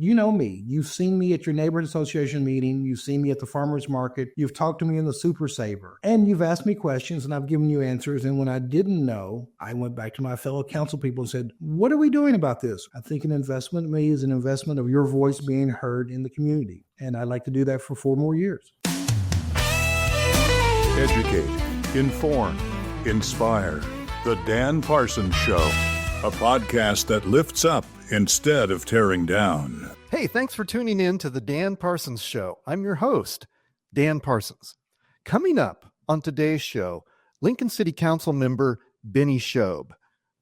You know me. You've seen me at your neighborhood association meeting. You've seen me at the farmer's market. You've talked to me in the Super Saver. And you've asked me questions, and I've given you answers. And when I didn't know, I went back to my fellow council people and said, what are we doing about this? I think an investment in me is an investment of your voice being heard in the community. And I'd like to do that for 4 more years. Educate, inform, inspire. The Dan Parsons Show, a podcast that lifts up instead of tearing down. Hey, thanks for tuning in to the Dan Parsons Show. I'm your host, Dan Parsons. Coming up on today's show, Lincoln City Council member Bennie Shobe.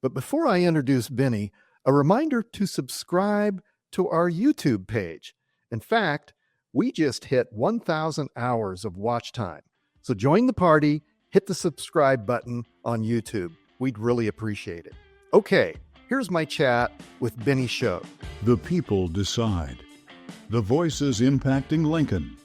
But before I introduce Bennie, a reminder to subscribe to our YouTube page. In fact, we just hit 1,000 hours of watch time. So join the party, hit the subscribe button on YouTube. We'd really appreciate it. Okay, here's my chat with Bennie Shobe. The people decide. The voices impacting Lincoln.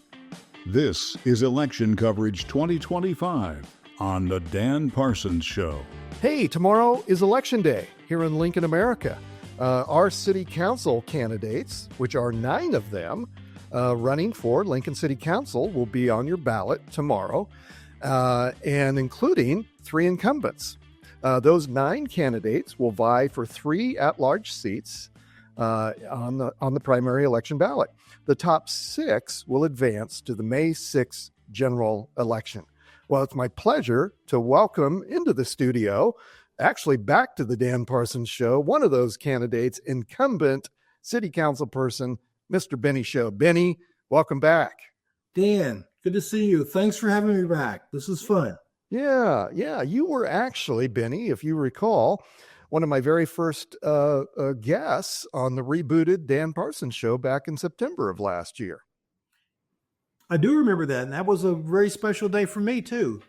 This is Election Coverage 2025 on the Dan Parsons Show. Hey, tomorrow is Election Day here in Lincoln, America. Our city council candidates, which are 9 of them, running for Lincoln City Council, will be on your ballot tomorrow, and including 3 incumbents. Those 9 candidates will vie for 3 at-large seats on the primary election ballot. The top 6 will advance to the May 6th general election. Well, it's my pleasure to welcome into the studio, actually back to the Dan Parsons Show, one of those candidates, incumbent city council person, Mr. Bennie Shobe. Bennie, welcome back. Dan, good to see you. Thanks for having me back. This is fun. Yeah. You were actually, Bennie, if you recall, one of my very first guests on the rebooted Dan Parsons Show back in September of last year. I do remember that, and that was a very special day for me, too.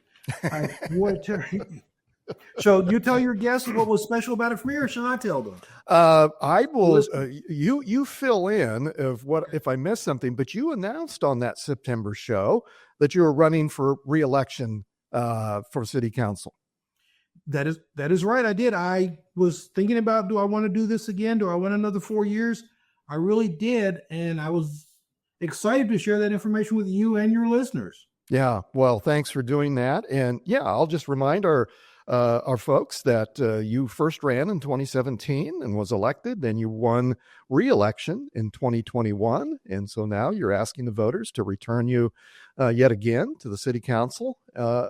So you tell your guests what was special about it for me, or should I tell them? I will. You fill in of what if I missed something, but you announced on that September show that you were running for re-election for city council. That is right. I did. I was thinking about, do I want to do this again? Do I want another 4 years? I really did. And I was excited to share that information with you and your listeners. Yeah. Well, thanks for doing that. And yeah, I'll just remind our folks that you first ran in 2017 and was elected, then you won re-election in 2021. And so now you're asking the voters to return you yet again to the city council.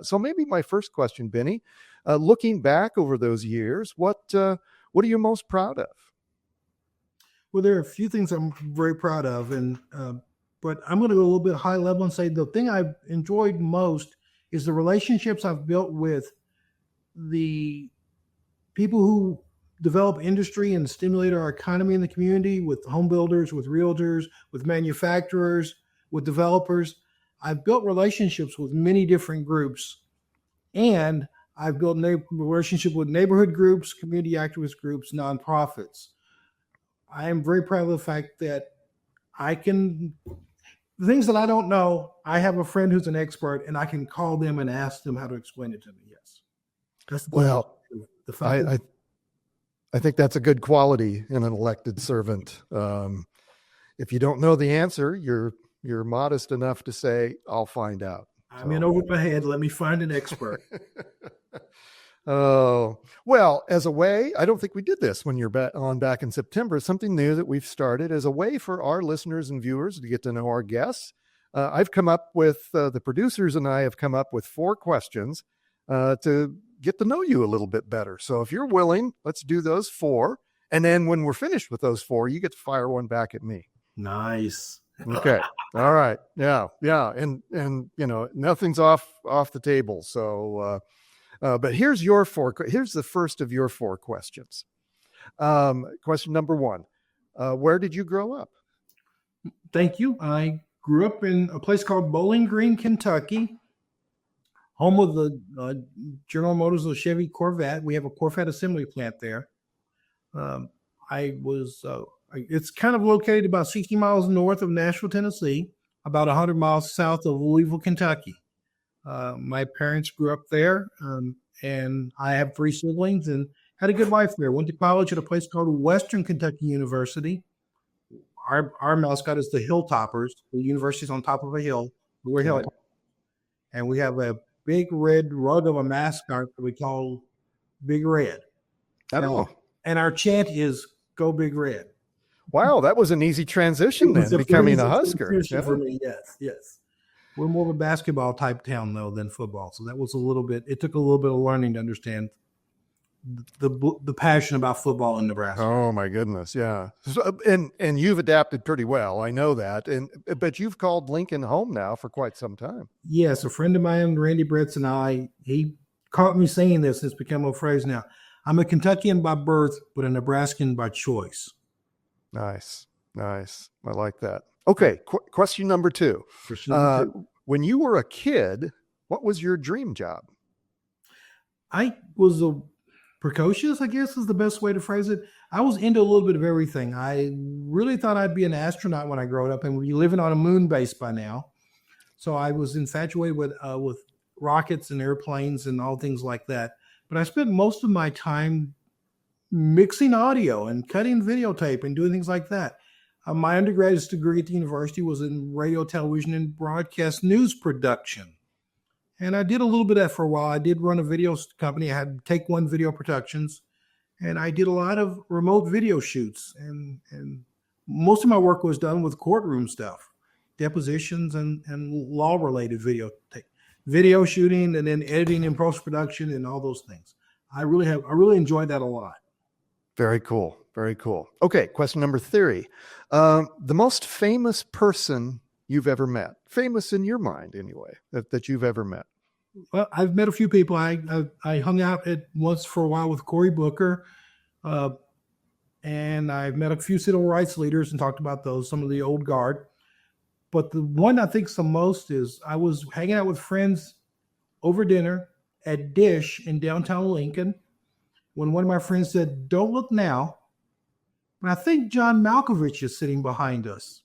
So maybe my first question, Bennie, looking back over those years, what are you most proud of? Well, there are a few things I'm very proud of, but I'm going to go a little bit high level and say the thing I've enjoyed most is the relationships I've built with the people who develop industry and stimulate our economy in the community, with home builders, with realtors, with manufacturers, with developers. I've built relationships with many different groups, and I've built relationship with neighborhood groups, community activist groups, nonprofits. I am very proud of the fact that the things that I don't know, I have a friend who's an expert, and I can call them and ask them how to explain it to me. Yes. I think that's a good quality in an elected servant. If you don't know the answer, you're modest enough to say, I'll find out. I'm in over my head. Let me find an expert. Oh, well, as a way, I don't think we did this when you're back in September. Something new that we've started as a way for our listeners and viewers to get to know our guests. I've come up with, the producers and I have come up with 4 questions to get to know you a little bit better. So if you're willing, let's do those 4. And then when we're finished with those 4, you get to fire one back at me. Nice. Okay. All right. Yeah. And nothing's off the table. So, but here's the first of your 4 questions. Question number 1, where did you grow up? Thank you. I grew up in a place called Bowling Green, Kentucky, home of the General Motors of the Chevy Corvette. We have a Corvette assembly plant there. It's kind of located about 60 miles north of Nashville, Tennessee, about 100 miles south of Louisville, Kentucky. My parents grew up there, and I have 3 siblings and had a good life there. Went to college at a place called Western Kentucky University. our mascot is the Hilltoppers. The university's on top of a hill. We're Okay. Hilltoppers. And we have a big red rug of a mascot that we call Big Red. Oh, And our chant is "Go Big Red." wow. That was an easy transition It was then, a becoming very a Husker. transition Yeah. for me. Yes. We're more of a basketball type town though than football, so that was it took a little bit of learning to understand the passion about football in Nebraska. Oh my goodness, yeah. So, and you've adapted pretty well. I know that. But you've called Lincoln home now for quite some time. Yes, a friend of mine, Randy Bretz, and he caught me saying this. It's become a phrase now. I'm a Kentuckian by birth, but a Nebraskan by choice. Nice. I like that. Okay, question number 2. When you were a kid, what was your dream job? I was precocious, I guess is the best way to phrase it. I was into a little bit of everything. I really thought I'd be an astronaut when I grew up, and we're living on a moon base by now. So I was infatuated with rockets and airplanes and all things like that. But I spent most of my time mixing audio and cutting videotape and doing things like that. My undergraduate degree at the university was in radio, television, and broadcast news production. And I did a little bit of that for a while. I did run a video company. I had Take One Video Productions, and I did a lot of remote video shoots. And most of my work was done with courtroom stuff, depositions and law-related video shooting, and then editing and post-production and all those things. I really enjoyed that a lot. Very cool. Okay, question number 3. The most famous person you've ever met, famous in your mind anyway, that you've ever met. Well, I've met a few people. I hung out once for a while with Cory Booker, and I've met a few civil rights leaders and talked about those, some of the old guard. But the one I think the most is I was hanging out with friends over dinner at Dish in downtown Lincoln when one of my friends said, "Don't look now." And I think John Malkovich is sitting behind us.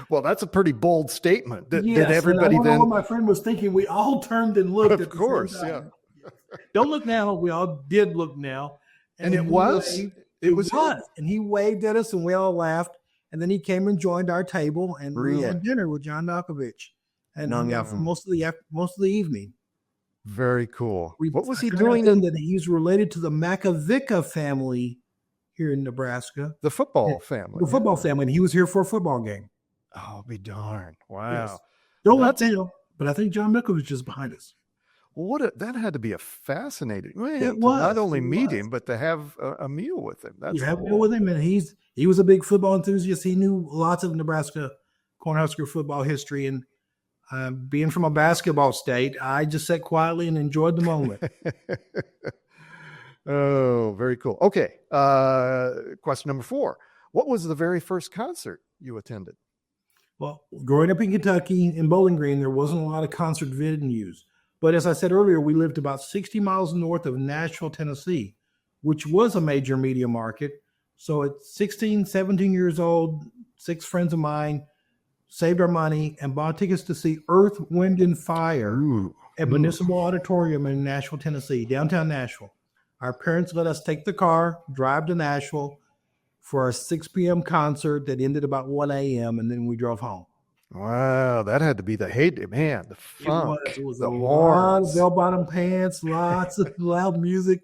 Well, that's a pretty bold statement. Did Yes, everybody and I don't know then? what my friend was thinking. We all turned and looked. Of at the course, same yeah. time. Don't look now. We all did look now. And it he was? waved. It was him? And he waved at us, and we all laughed. And then he came and joined our table, and Really? we had dinner with John Malkovich, and hung out for most of the evening. Very cool. What was he found out doing then in that he's related to the Makovica family here in Nebraska, the football family? the football family, and he was here for a football game. Oh, be darned. Wow. Yes. Don't let tell, but I think John Malkovich is behind us. That had to be a fascinating way It to was, not only it meet was. him, but to have a meal with him. That's You have cool. to go with him, and he was a big football enthusiast. He knew lots of Nebraska Cornhusker football history, and being from a basketball state, I just sat quietly and enjoyed the moment. Oh, very cool. Okay. Question number 4. What was the very first concert you attended? Well, growing up in Kentucky, in Bowling Green, there wasn't a lot of concert venues. But as I said earlier, we lived about 60 miles north of Nashville, Tennessee, which was a major media market. So at 16, 17 years old, 6 friends of mine saved our money and bought tickets to see Earth, Wind, and Fire at Municipal Auditorium in Nashville, Tennessee, downtown Nashville. Our parents let us take the car, drive to Nashville for a 6 p.m. concert that ended about 1 a.m., and then we drove home. Wow, that had to be the heyday, man. The funk, It was the a lot of horns. bell-bottom pants, lots of loud music.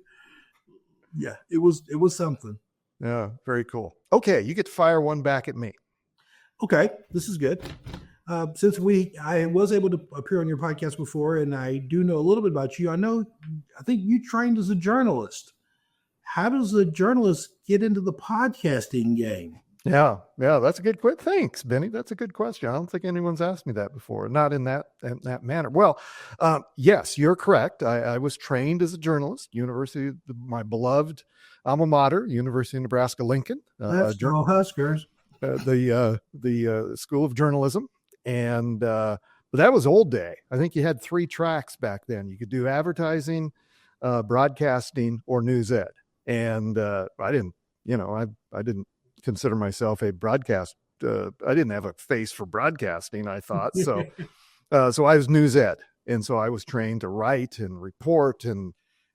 Yeah, it was something. Yeah, very cool. Okay, you get to fire one back at me. Okay, this is good. Since I was able to appear on your podcast before, and I do know a little bit about you, I think you trained as a journalist. How does a journalist get into the podcasting game? Yeah, that's a good question. Thanks, Benny. That's a good question. I don't think anyone's asked me that before, not in that manner. Well, yes, you're correct. I was trained as a journalist, my beloved alma mater, University of Nebraska Lincoln. Let's go Huskers. The School of Journalism. And but that was old day. I think you had 3 tracks back then. You could do advertising, broadcasting, or news ed. And I didn't consider myself a broadcast. I didn't have a face for broadcasting, I thought. So I was news ed. And so I was trained to write and report and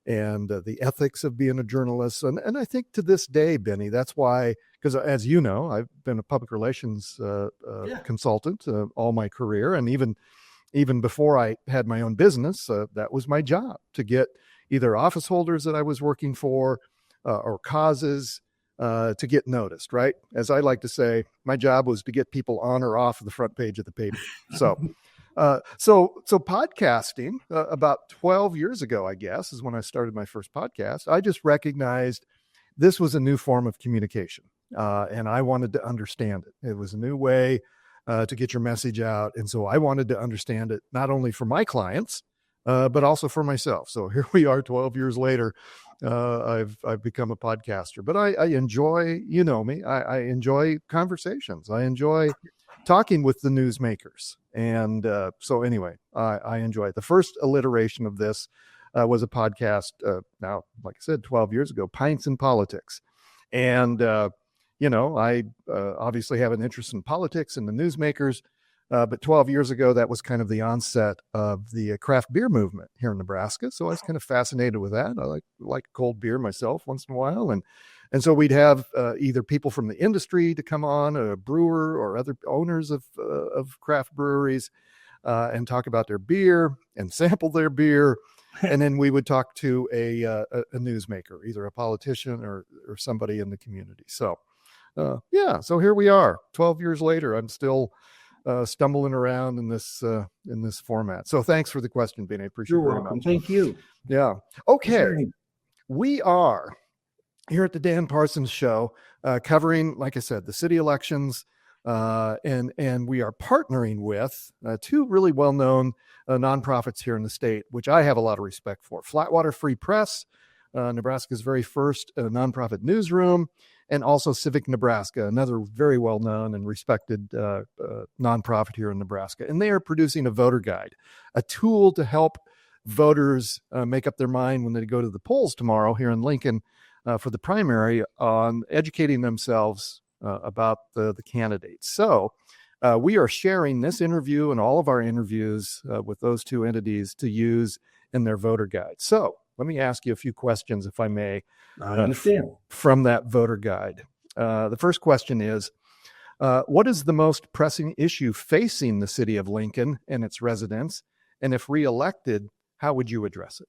and the ethics of being a journalist. And I think to this day, Benny, that's why, because as you know, I've been a public relations consultant all my career. And even before I had my own business, that was my job, to get either office holders that I was working for or causes to get noticed, right? As I like to say, my job was to get people on or off of the front page of the paper. So podcasting about 12 years ago, I guess, is when I started my first podcast. I just recognized this was a new form of communication, and I wanted to understand it. It was a new way to get your message out, and so I wanted to understand it not only for my clients, but also for myself. So here we are, 12 years later. I've become a podcaster, but I enjoy, you know me, I enjoy conversations. I enjoy talking with the newsmakers. And so anyway, I enjoy it. The first alliteration of this was a podcast now, like I said, 12 years ago, Pints in Politics. And, I obviously have an interest in politics and the newsmakers. But 12 years ago, that was kind of the onset of the craft beer movement here in Nebraska. So I was kind of fascinated with that. I like cold beer myself once in a while. And so we'd have either people from the industry to come on, a brewer or other owners of craft breweries, and talk about their beer and sample their beer. And then we would talk to a newsmaker, either a politician or somebody in the community. So, so here we are, 12 years later. I'm still stumbling around in this format. So thanks for the question, Benny. I appreciate it. You're welcome. Thank you. Yeah. Okay. We are here at the Dan Parsons Show, covering, like I said, the city elections, and we are partnering with two really well-known nonprofits here in the state, which I have a lot of respect for. Flatwater Free Press, Nebraska's very first nonprofit newsroom, and also Civic Nebraska, another very well-known and respected nonprofit here in Nebraska. And they are producing a voter guide, a tool to help voters make up their mind when they go to the polls tomorrow here in Lincoln for the primary, on educating themselves about the candidates. So we are sharing this interview and all of our interviews with those two entities to use in their voter guide. So let me ask you a few questions, if I may, I understand. from that voter guide. The first question is, what is the most pressing issue facing the city of Lincoln and its residents? And if reelected, how would you address it?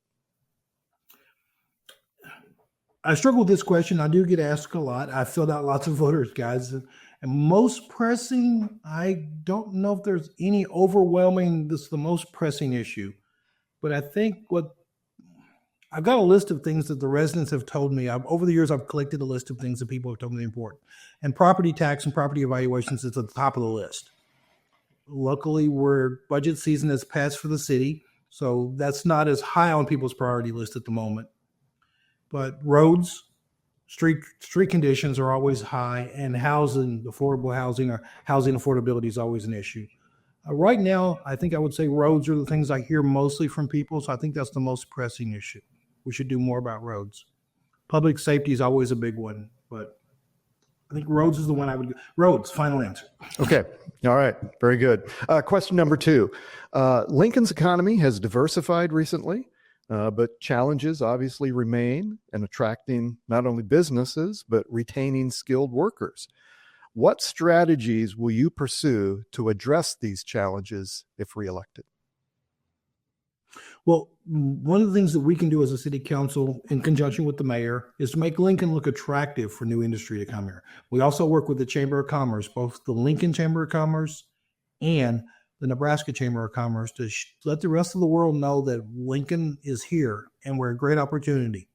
I struggle with this question. I do get asked a lot. I filled out lots of voters guides. And most pressing, I don't know if there's any overwhelming, this is the most pressing issue. But I think I've got a list of things that the residents have told me. Over the years, I've collected a list of things that people have told me are important. And property tax and property evaluations is at the top of the list. Luckily, budget season has passed for the city, so that's not as high on people's priority list at the moment. But roads, street conditions are always high, and affordable housing or housing affordability is always an issue. Right now, I think I would say roads are the things I hear mostly from people, so I think that's the most pressing issue. We should do more about roads. Public safety is always a big one, but I think roads is the one I would. Roads, final answer. Okay. All right. Very good. Question number 2. Lincoln's economy has diversified recently, but challenges obviously remain in attracting not only businesses, but retaining skilled workers. What strategies will you pursue to address these challenges if reelected? Well, one of the things that we can do as a city council in conjunction with the mayor is to make Lincoln look attractive for new industry to come here. We also work with the Chamber of Commerce, both the Lincoln Chamber of Commerce and the Nebraska Chamber of Commerce, to let the rest of the world know that Lincoln is here and we're a great opportunity.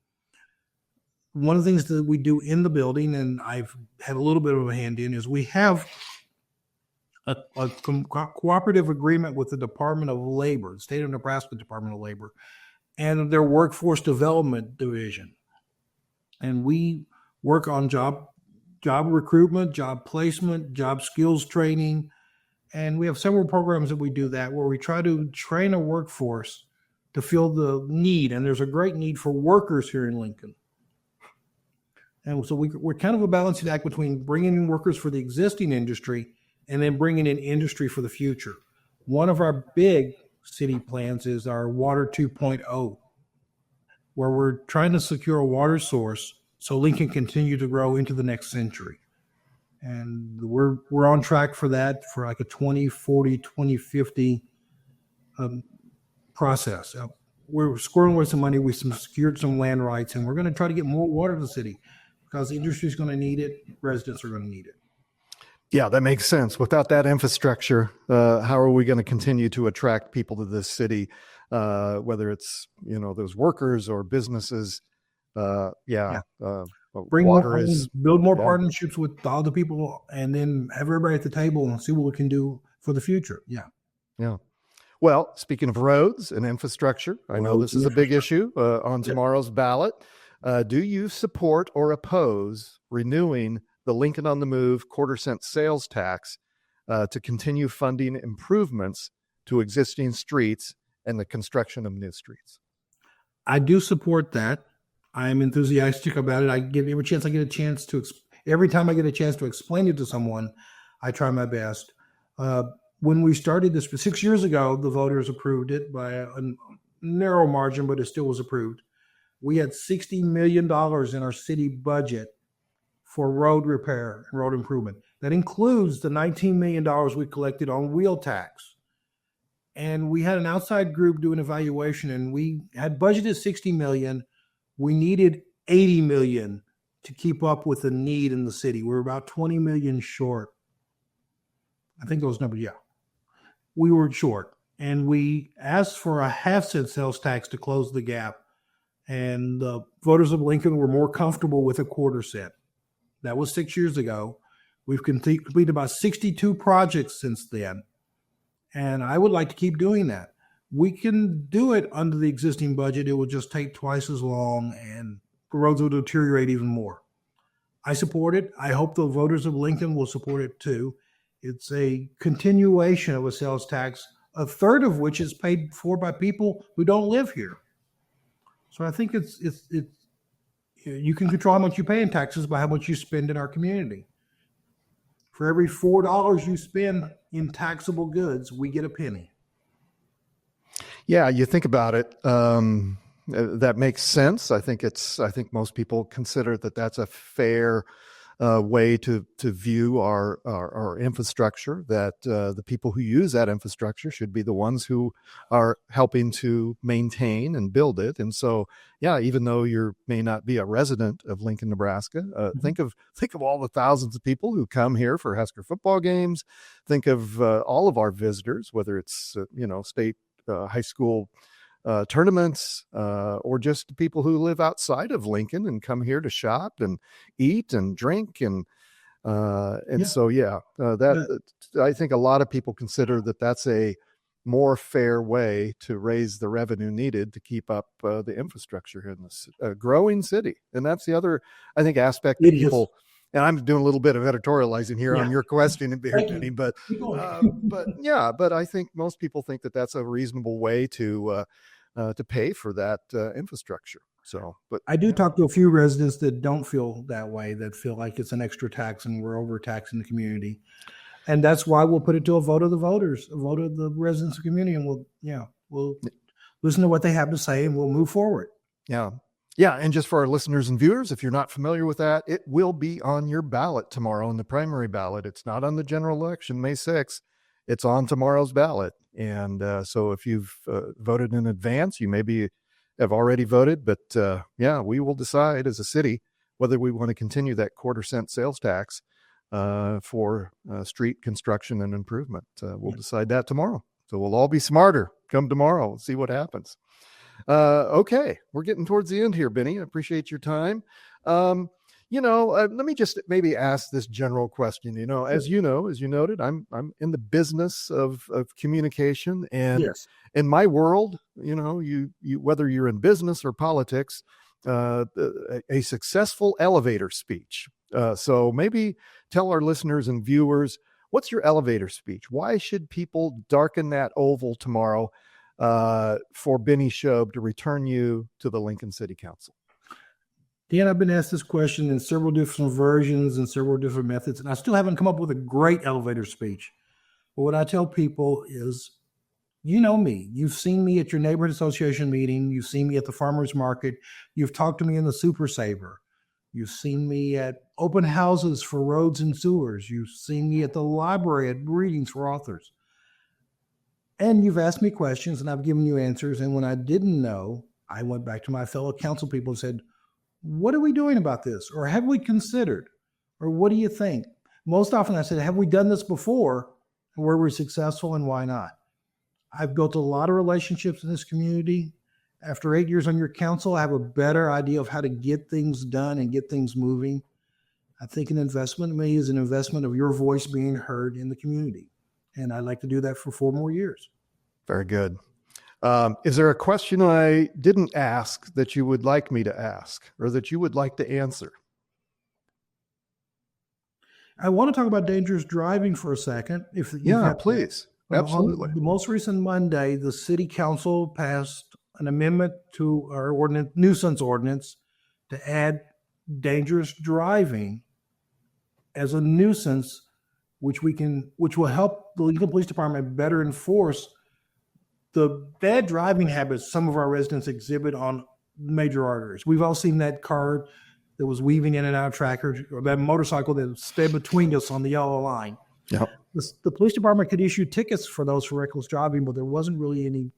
One of the things that we do in the building, and I've had a little bit of a hand in, is we have a cooperative agreement with the Department of Labor, the State of Nebraska Department of Labor, and their Workforce Development Division. And we work on job recruitment, job placement, job skills training, and we have several programs that we do that where we try to train a workforce to fill the need, and there's a great need for workers here in Lincoln. And so we're kind of a balancing act between bringing in workers for the existing industry and then bringing in industry for the future. One of our big city plans is our Water 2.0. where we're trying to secure a water source so Lincoln can continue to grow into the next century. And we're on track for that, for like a 2040, 2050 process. We're squirreling away some money. We secured some land rights, and we're going to try to get more water to the city because the industry is going to need it. Residents are going to need it. Yeah, that makes sense. Without that infrastructure, how are we going to continue to attract people to this city, whether it's, those workers or businesses? Bring water more, is build more partnerships with all the people, and then have everybody at the table and see what we can do for the future. Yeah. Well, speaking of roads and infrastructure, I know this is a big issue on tomorrow's ballot. Do you support or oppose renewing the Lincoln on the Move quarter-cent sales tax to continue funding improvements to existing streets and the construction of new streets? I do support that. I'm enthusiastic about it. Every time I get a chance to explain it to someone, I try my best. When we started this 6 years ago, the voters approved it by a narrow margin, but it still was approved. We had $60 million in our city budget for road repair and road improvement. That includes the $19 million we collected on wheel tax. And we had an outside group do an evaluation, and we had budgeted $60 million. We needed $80 million to keep up with the need in the city. We're about $20 million short. I think those numbers, we were short. And we asked for a half-cent sales tax to close the gap. And the voters of Lincoln were more comfortable with a quarter cent. That was 6 years ago. We've completed about 62 projects since then. And I would like to keep doing that. We can do it under the existing budget. It will just take twice as long, and the roads will deteriorate even more. I support it. I hope the voters of Lincoln will support it too. It's a continuation of a sales tax, a third of which is paid for by people who don't live here. So I think it's you can control how much you pay in taxes by how much you spend in our community. For every $4 you spend in taxable goods, we get a penny. Yeah, you think about it. That makes sense. I think most people consider that that's a fair way to view our infrastructure, that the people who use that infrastructure should be the ones who are helping to maintain and build it. And so, even though you may not be a resident of Lincoln, Nebraska, think of all the thousands of people who come here for Husker football games. Think of all of our visitors, whether it's state high school tournaments, or just people who live outside of Lincoln and come here to shop and eat and drink. I think a lot of people consider that that's a more fair way to raise the revenue needed to keep up the infrastructure here in this growing city. And that's the other, I think, aspect that people, and I'm doing a little bit of editorializing here on your question, Benny, but I think most people think that that's a reasonable way to pay for that infrastructure. So, but I do talk to a few residents that don't feel that way, that feel like it's an extra tax and we're overtaxing the community. And that's why we'll put it to a vote of the voters, a vote of the residents of the community, and we'll listen to what they have to say and we'll move forward. Yeah. And just for our listeners and viewers, if you're not familiar with that, it will be on your ballot tomorrow in the primary ballot. It's not on the general election, May 6th. It's on tomorrow's ballot. And so if you've voted in advance, you maybe have already voted, but we will decide as a city whether we want to continue that quarter-cent sales tax for street construction and improvement. We'll decide that tomorrow. So we'll all be smarter come tomorrow. We'll see what happens. Okay, we're getting towards the end here, Benny. I appreciate your time. Let me just maybe ask this general question. As you noted, I'm in the business of communication, and in my world, you whether you're in business or politics, a successful elevator speech. So maybe tell our listeners and viewers, what's your elevator speech? Why should people darken that oval tomorrow for Bennie Shobe to return you to the Lincoln City Council? Dan, I've been asked this question in several different versions and several different methods, and I still haven't come up with a great elevator speech. But what I tell people is you know me. You've seen me at your neighborhood association meeting. You've seen me at the farmer's market. You've talked to me in the Super Saver. You've seen me at open houses for roads and sewers. You've seen me at the library at readings for authors. And you've asked me questions and I've given you answers. And when I didn't know, I went back to my fellow council people and said, what are we doing about this? Or have we considered? Or what do you think? Most often I said, have we done this before? And were we successful and why not? I've built a lot of relationships in this community. After 8 years on your council, I have a better idea of how to get things done and get things moving. I think an investment in me is an investment of your voice being heard in the community. And I'd like to do that for 4 more years. Very good. Is there a question I didn't ask that you would like me to ask or that you would like to answer? I want to talk about dangerous driving for a second. Please. Absolutely. On the most recent Monday, the city council passed an amendment to our nuisance ordinance to add dangerous driving as a nuisance, which will help the Lincoln Police Department better enforce the bad driving habits some of our residents exhibit on major arteries. We've all seen that car that was weaving in and out of trackers, or that motorcycle that sped between us on the yellow line. Yep. The police department could issue tickets for those for reckless driving, but there wasn't really any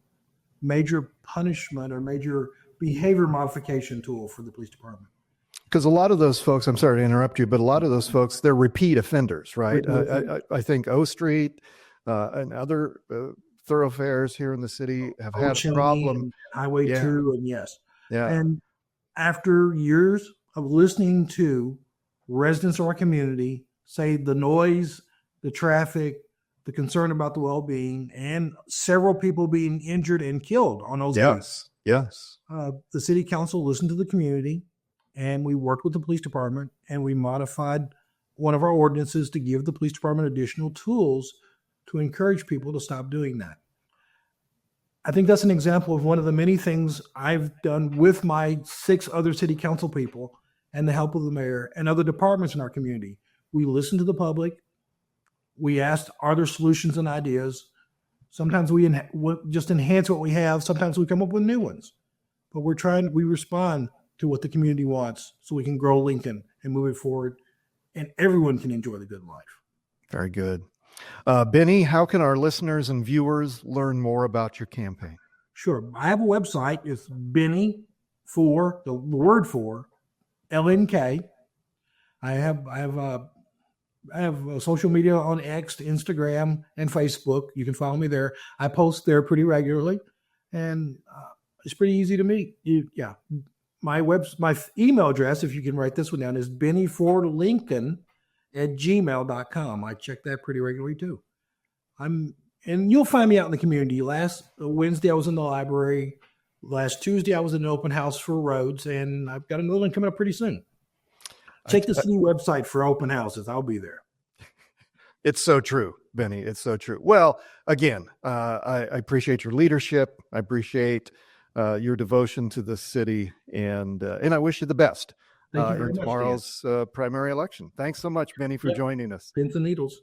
major punishment or major behavior modification tool for the police department. Because a lot of those folks, I'm sorry to interrupt you, but a lot of those folks, they're repeat offenders, right? I think O Street and other thoroughfares here in the city have had a problem. Highway 2, and yes. Yeah. And after years of listening to residents of our community say the noise, the traffic, the concern about the well-being, and several people being injured and killed on those days. Yes. The city council listened to the community, and we worked with the police department, and we modified one of our ordinances to give the police department additional tools to encourage people to stop doing that. I think that's an example of one of the many things I've done with my 6 other city council people and the help of the mayor and other departments in our community. We listened to the public. We asked, are there solutions and ideas? Sometimes we just enhance what we have. Sometimes we come up with new ones. But we respond to what the community wants so we can grow Lincoln and move it forward, and everyone can enjoy the good life. Very good. Bennie, how can our listeners and viewers learn more about your campaign? Sure. I have a website. It's Bennie for the word for LNK. I have social media on X, Instagram, and Facebook. You can follow me there. I post there pretty regularly, and it's pretty easy to meet. My email address, if you can write this one down, is bennieforlincoln@gmail.com. I check that pretty regularly too. And you'll find me out in the community. Last Wednesday, I was in the library. Last Tuesday, I was in an open house for roads, and I've got another one coming up pretty soon. Check the city website for open houses. I'll be there. It's so true, Bennie. It's so true. Well, again, I appreciate your leadership. I appreciate your devotion to the city, and I wish you the best in tomorrow's primary election. Thanks so much, Bennie, for joining us. Pins and needles.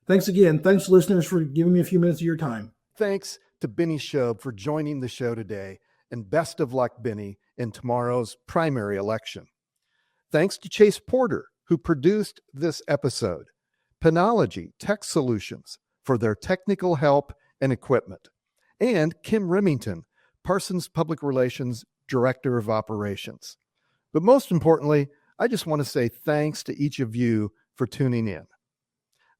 Thanks again. Thanks, listeners, for giving me a few minutes of your time. Thanks to Bennie Shobe for joining the show today, and best of luck, Bennie, in tomorrow's primary election. Thanks to Chase Porter, who produced this episode, Penology Tech Solutions for their technical help and equipment, and Kim Remington, Parsons Public Relations Director of Operations. But most importantly, I just want to say thanks to each of you for tuning in.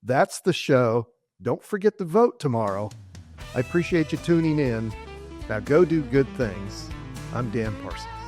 That's the show. Don't forget to vote tomorrow. I appreciate you tuning in. Now go do good things. I'm Dan Parsons.